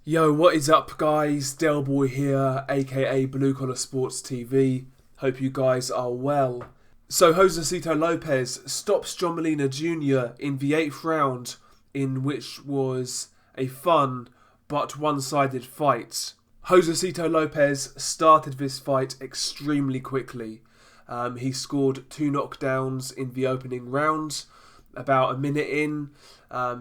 Yo, what is up, guys? Delboy here, aka Blue Collar Sports TV. Hope you guys are well. So, Josesito Lopez stops John Molina Jr. in the 8th round, in which was a fun but one-sided fight. Josesito Lopez started this fight extremely quickly. He scored 2 knockdowns in the opening round. About a minute in,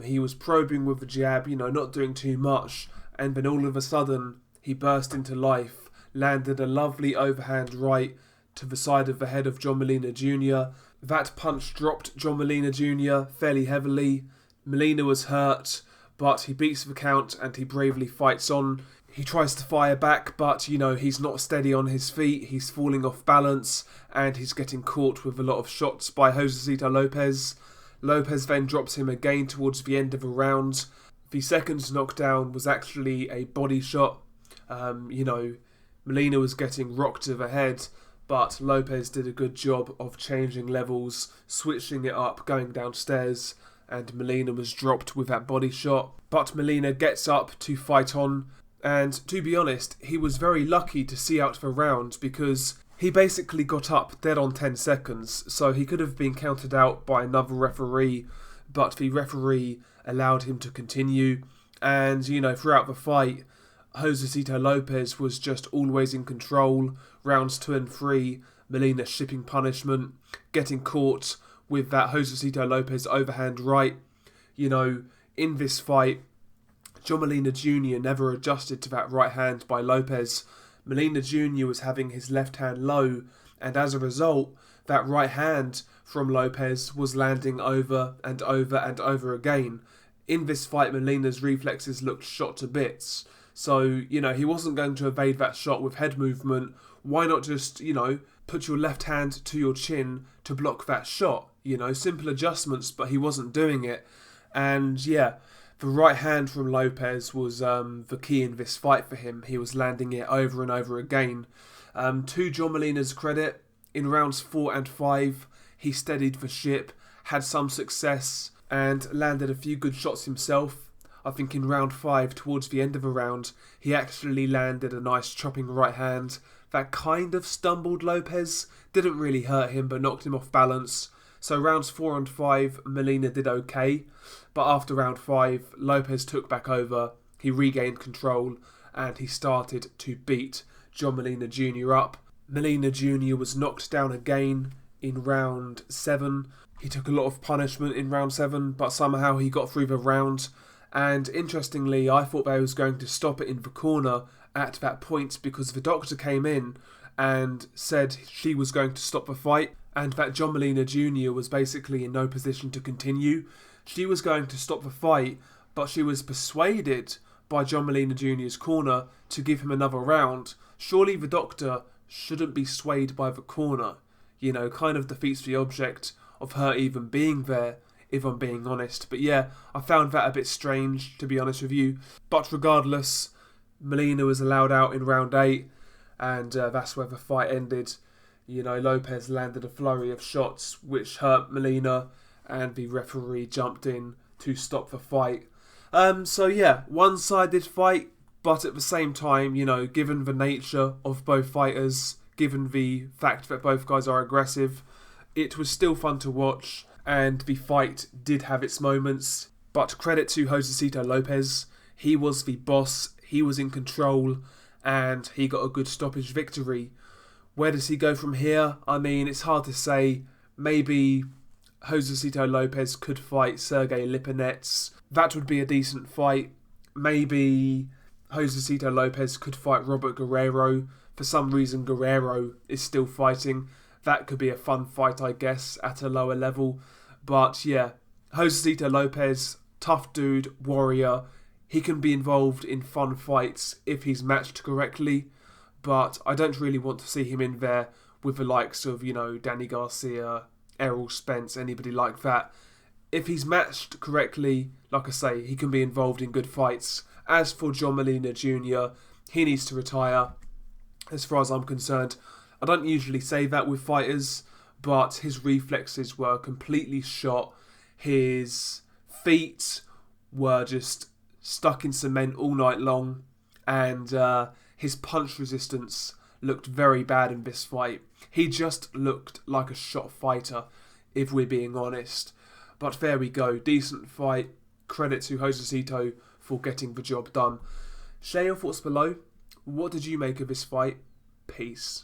he was probing with the jab, not doing too much. And then all of a sudden, he burst into life, landed a lovely overhand right to the side of the head of John Molina Jr. That punch dropped John Molina Jr. fairly heavily. Molina was hurt, but he beats the count and he bravely fights on. He tries to fire back, but, he's not steady on his feet. He's falling off balance, and he's getting caught with a lot of shots by Josesito Lopez. Lopez then drops him again towards the end of the round. The second knockdown was actually a body shot. Molina was getting rocked to the head, but Lopez did a good job of changing levels, switching it up, going downstairs, and Molina was dropped with that body shot. But Molina gets up to fight on, and to be honest, he was very lucky to see out the round because he basically got up dead on 10 seconds, so he could have been counted out by another referee, but the referee allowed him to continue. And, throughout the fight, Josesito Lopez was just always in control. Rounds 2 and 3, Molina shipping punishment, getting caught with that Josesito Lopez overhand right. In this fight, John Molina Jr. never adjusted to that right hand by Lopez. Molina Jr. was having his left hand low, and as a result, that right hand from Lopez was landing over and over and over again. In this fight, Molina's reflexes looked shot to bits. So, he wasn't going to evade that shot with head movement. Why not just, put your left hand to your chin to block that shot? Simple adjustments, but he wasn't doing it. And, the right hand from Lopez was the key in this fight for him. He was landing it over and over again. To John Molina's credit, in rounds 4 and 5, he steadied the ship, had some success, and landed a few good shots himself. I think in round 5, towards the end of the round, he actually landed a nice chopping right hand that kind of stumbled Lopez. Didn't really hurt him, but knocked him off balance. So rounds 4 and 5, Molina did okay. But after round 5, Lopez took back over, he regained control, and he started to beat John Molina Jr. up. Molina Jr. was knocked down again in round 7. He took a lot of punishment in round 7, but somehow he got through the round. And interestingly, I thought they was going to stop it in the corner at that point because the doctor came in and said she was going to stop the fight and that John Molina Jr. was basically in no position to continue. She was going to stop the fight, but she was persuaded by John Molina Jr.'s corner to give him another round. Surely the doctor shouldn't be swayed by the corner. Kind of defeats the object of her even being there, if I'm being honest. But I found that a bit strange, to be honest with you. But regardless, Molina was allowed out in round 8, and that's where the fight ended. Lopez landed a flurry of shots which hurt Molina, and the referee jumped in to stop the fight. One-sided fight, but at the same time, given the nature of both fighters, given the fact that both guys are aggressive, it was still fun to watch, and the fight did have its moments. But credit to Josesito Lopez, he was the boss, he was in control, and he got a good stoppage victory. Where does he go from here? I mean, it's hard to say. Maybe Josesito Lopez could fight Sergey Lipinets. That would be a decent fight. Maybe Josesito Lopez could fight Robert Guerrero. For some reason, Guerrero is still fighting. That could be a fun fight, I guess, at a lower level. But Josesito Lopez, tough dude, warrior. He can be involved in fun fights if he's matched correctly. But I don't really want to see him in there with the likes of, Danny Garcia, Errol Spence, anybody like that. If he's matched correctly, like I say, he can be involved in good fights. As for John Molina Jr., he needs to retire, as far as I'm concerned. I don't usually say that with fighters, but his reflexes were completely shot. His feet were just stuck in cement all night long, and his punch resistance looked very bad in this fight. He just looked like a shot fighter, if we're being honest. But there we go, decent fight. Credit to Josesito for getting the job done. Share your thoughts below. What did you make of this fight? Peace.